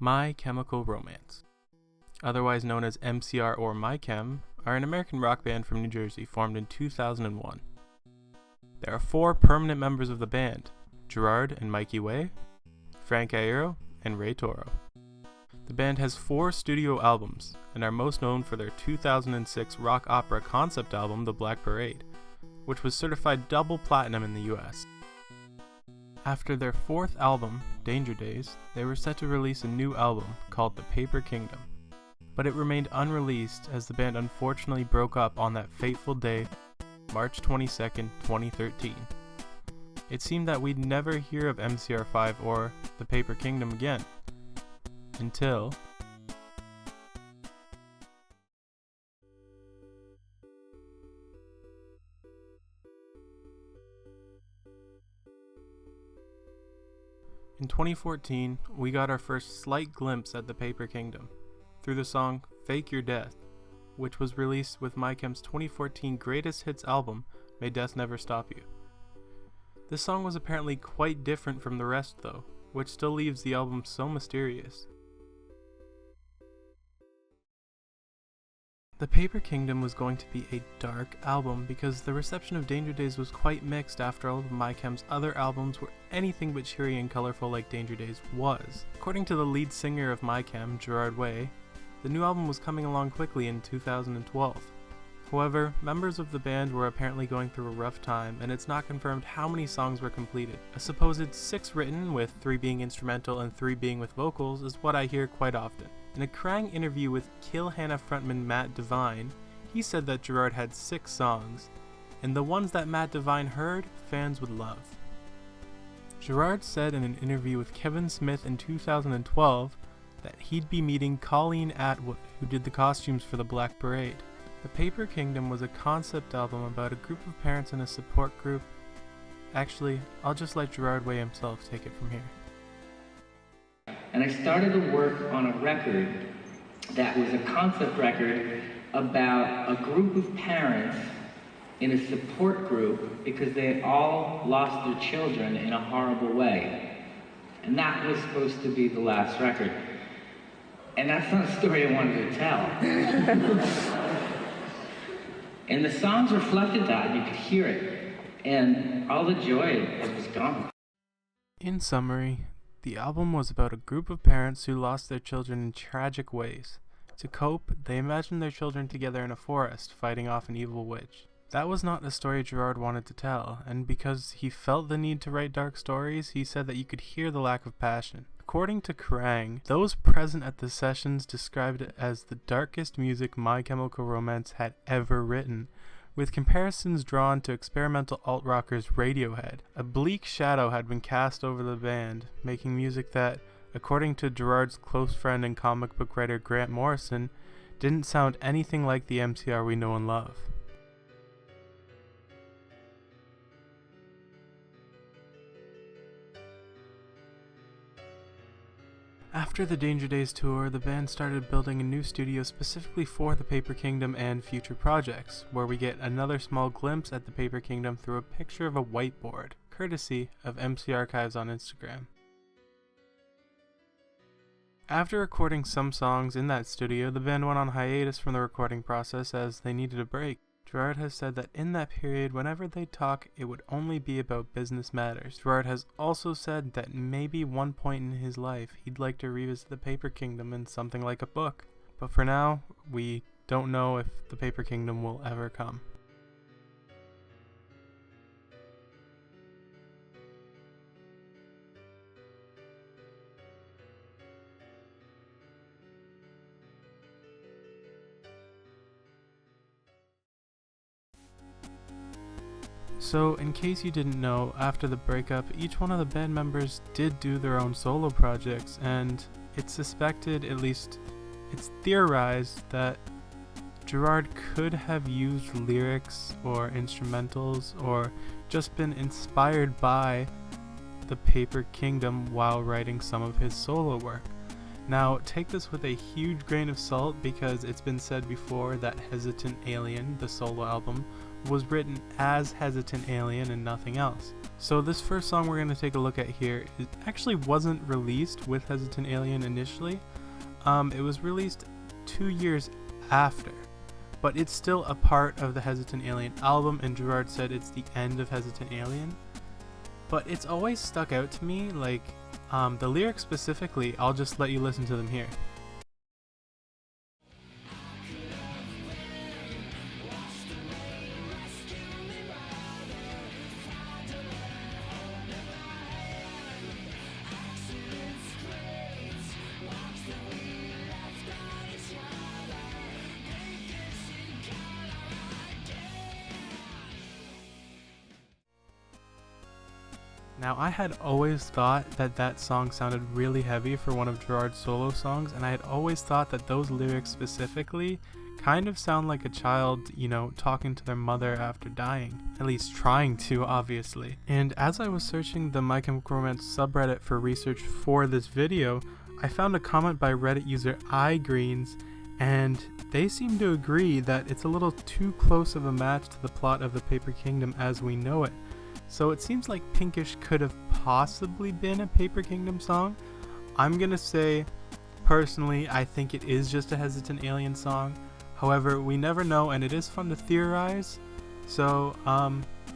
My Chemical Romance, otherwise known as MCR or My Chem, are an American rock band from New Jersey formed in 2001. There are 4 permanent members of the band: Gerard and Mikey Way, Frank Ayyyro, and Ray Toro. The band has 4 studio albums and are most known for their 2006 rock opera concept album, The Black Parade, which was certified double platinum in the US. After their 4th album, Danger Days, they were set to release a new album called The Paper Kingdom, but it remained unreleased as the band unfortunately broke up on that fateful day, March 22nd, 2013. It seemed that we'd never hear of MCR5 or The Paper Kingdom again, until in 2014, we got our first slight glimpse at The Paper Kingdom through the song Fake Your Death, which was released with My Chem's 2014 Greatest Hits album, May Death Never Stop You. This song was apparently quite different from the rest though, which still leaves the album so mysterious. The Paper Kingdom was going to be a dark album because the reception of Danger Days was quite mixed after all of My Chem's other albums were anything but cheery and colorful like Danger Days was. According to the lead singer of My Chem, Gerard Way, the new album was coming along quickly in 2012. However, members of the band were apparently going through a rough time, and it's not confirmed how many songs were completed. A supposed 6 written, with 3 being instrumental and 3 being with vocals, is what I hear quite often. In a Krang interview with Kill Hannah frontman Matt Devine, he said that Gerard had 6 songs, and the ones that Matt Devine heard, fans would love. Gerard said in an interview with Kevin Smith in 2012 that he'd be meeting Colleen Atwood, who did the costumes for the Black Parade. The Paper Kingdom was a concept album about a group of parents and a support group. Actually, I'll just let Gerard Way himself take it from here. And I started to work on a record that was a concept record about a group of parents in a support group because they had all lost their children in a horrible way. And that was supposed to be the last record. And that's not a story I wanted to tell. And the songs reflected that, you could hear it. And all the joy was gone. In summary, the album was about a group of parents who lost their children in tragic ways. To cope, they imagined their children together in a forest, fighting off an evil witch. That was not a story Gerard wanted to tell, and because he felt the need to write dark stories, he said that you could hear the lack of passion. According to Krang, those present at the sessions described it as the darkest music My Chemical Romance had ever written, with comparisons drawn to experimental alt-rockers Radiohead. A bleak shadow had been cast over the band, making music that, according to Gerard's close friend and comic book writer Grant Morrison, didn't sound anything like the MCR we know and love. After the Danger Days tour, the band started building a new studio specifically for the Paper Kingdom and future projects, where we get another small glimpse at the Paper Kingdom through a picture of a whiteboard, courtesy of MC Archives on Instagram. After recording some songs in that studio, the band went on hiatus from the recording process as they needed a break. Gerard has said that in that period, whenever they talk, it would only be about business matters. Gerard has also said that maybe one point in his life he'd like to revisit the Paper Kingdom in something like a book. But for now, we don't know if the Paper Kingdom will ever come. So, in case you didn't know, after the breakup, each one of the band members did do their own solo projects, and it's suspected, at least it's theorized, that Gerard could have used lyrics or instrumentals or just been inspired by the Paper Kingdom while writing some of his solo work. Now, take this with a huge grain of salt because it's been said before that Hesitant Alien, the solo album, was written as Hesitant Alien and nothing else. So this first song we're going to take a look at here, it actually wasn't released with Hesitant Alien initially. It was released 2 years after, but it's still a part of the Hesitant Alien album, and Gerard said it's the end of Hesitant Alien. But it's always stuck out to me, like the lyrics specifically. I'll just let you listen to them here. Now, I had always thought that that song sounded really heavy for one of Gerard's solo songs, and I had always thought that those lyrics specifically kind of sound like a child, you know, talking to their mother after dying. At least trying to, obviously. And as I was searching the My Chemical Romance subreddit for research for this video, I found a comment by Reddit user AyyyGreens, and they seem to agree that it's a little too close of a match to the plot of the Paper Kingdom as we know it. So it seems like Pinkish could have possibly been a Paper Kingdom song. I'm gonna say, personally, I think it is just a Hesitant Alien song. However, we never know, and it is fun to theorize. So,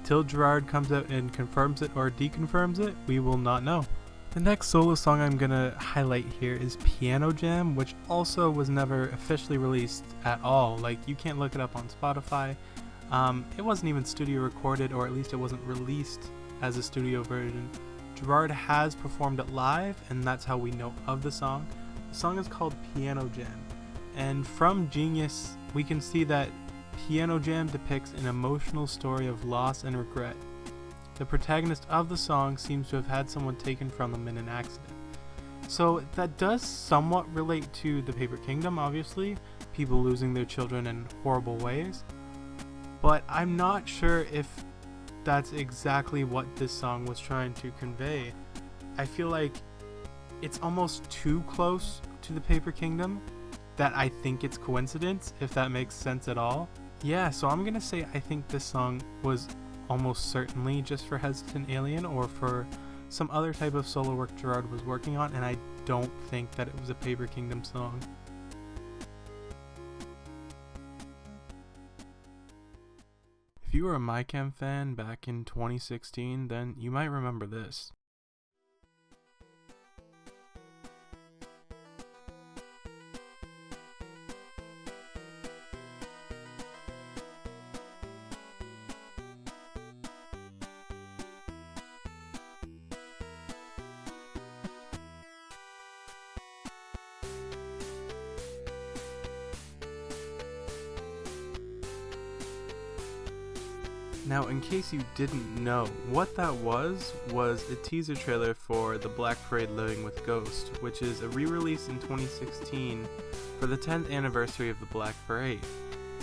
till Gerard comes out and confirms it or deconfirms it, we will not know. The next solo song I'm gonna highlight here is Piano Jam, which also was never officially released at all. Like, you can't look it up on Spotify. It wasn't even studio recorded, or at least it wasn't released as a studio version. Gerard has performed it live, and that's how we know of the song. The song is called Piano Jam, and from Genius we can see that Piano Jam depicts an emotional story of loss and regret. The protagonist of the song seems to have had someone taken from them in an accident. So that does somewhat relate to the Paper Kingdom, obviously, people losing their children in horrible ways. But I'm not sure if that's exactly what this song was trying to convey. I feel like it's almost too close to the Paper Kingdom that I think it's coincidence, if that makes sense at all. Yeah, so I'm gonna say I think this song was almost certainly just for Hesitant Alien or for some other type of solo work Gerard was working on, and I don't think that it was a Paper Kingdom song. If you were a MyChem fan back in 2016, then you might remember this. Now, in case you didn't know, what that was a teaser trailer for The Black Parade Living with Ghost, which is a re-release in 2016 for the 10th anniversary of The Black Parade.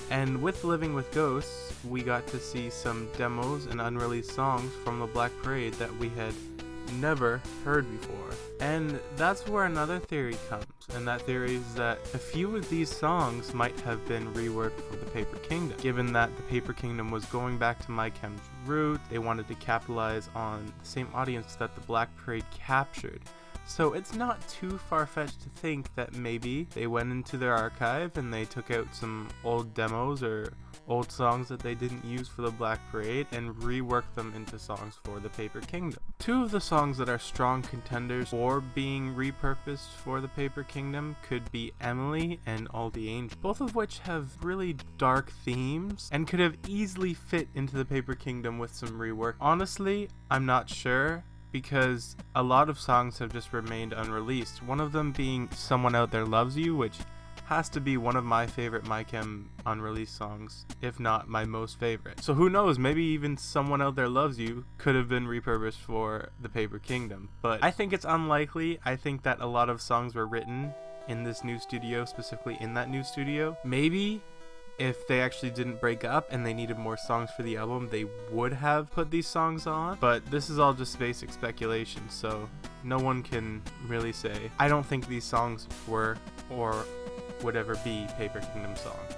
And with Living with Ghosts, we got to see some demos and unreleased songs from The Black Parade that we had never heard before. And that's where another theory comes, and that theory is that a few of these songs might have been reworked for the Paper Kingdom. Given that the Paper Kingdom was going back to MyChem's root, they wanted to capitalize on the same audience that the Black Parade captured. So it's not too far-fetched to think that maybe they went into their archive and they took out some old demos or old songs that they didn't use for the Black Parade and reworked them into songs for the Paper Kingdom. Two of the songs that are strong contenders for being repurposed for the Paper Kingdom could be Emily and All the Angels, both of which have really dark themes and could have easily fit into the Paper Kingdom with some rework. Honestly, I'm not sure, because a lot of songs have just remained unreleased, one of them being Someone Out There Loves You, which has to be one of my favorite MyChem unreleased songs, if not my most favorite. So who knows, maybe even Someone Out There Loves You could have been repurposed for the Paper Kingdom, but I think it's unlikely. I think that a lot of songs were written in this new studio, specifically in that new studio. Maybe if they actually didn't break up and they needed more songs for the album, they would have put these songs on, but this is all just basic speculation, so no one can really say. I don't think these songs were or would ever be Paper Kingdom songs.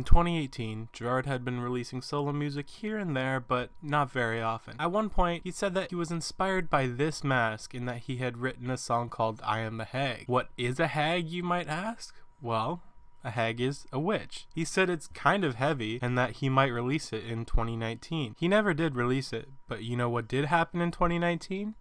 In 2018, Gerard had been releasing solo music here and there, but not very often. At one point, he said that he was inspired by this mask in that he had written a song called I Am the Hag. What is a hag, you might ask? Well, a hag is a witch. He said it's kind of heavy and that he might release it in 2019. He never did release it, but you know what did happen in 2019?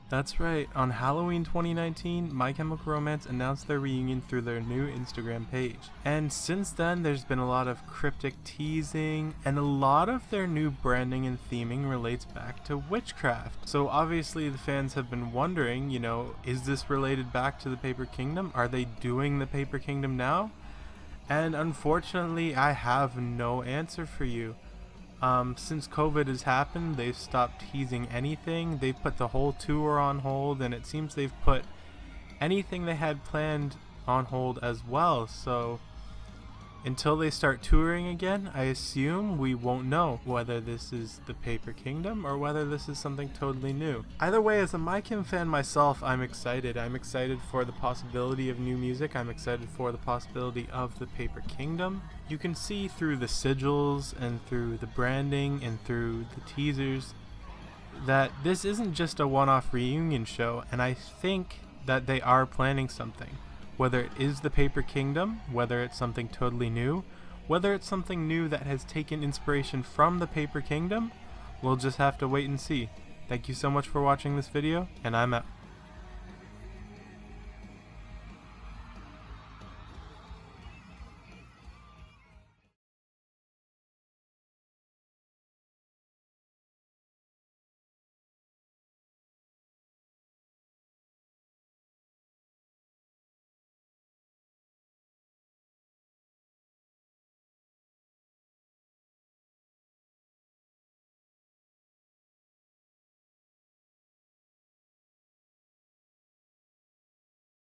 That's right, on Halloween 2019, My Chemical Romance announced their reunion through their new Instagram page. And since then, there's been a lot of cryptic teasing, and a lot of their new branding and theming relates back to witchcraft. So obviously the fans have been wondering, you know, is this related back to the Paper Kingdom? Are they doing the Paper Kingdom now? And unfortunately, I have no answer for you. Since COVID has happened, they've stopped teasing anything. They've put the whole tour on hold, and it seems they've put anything they had planned on hold as well. So until they start touring again, I assume we won't know whether this is the Paper Kingdom or whether this is something totally new. Either way, as a My Chem fan myself, I'm excited. I'm excited for the possibility of new music. I'm excited for the possibility of the Paper Kingdom. You can see through the sigils and through the branding and through the teasers that this isn't just a one-off reunion show, and I think that they are planning something. Whether it is the Paper Kingdom, whether it's something totally new, whether it's something new that has taken inspiration from the Paper Kingdom, we'll just have to wait and see. Thank you so much for watching this video, and I'm out.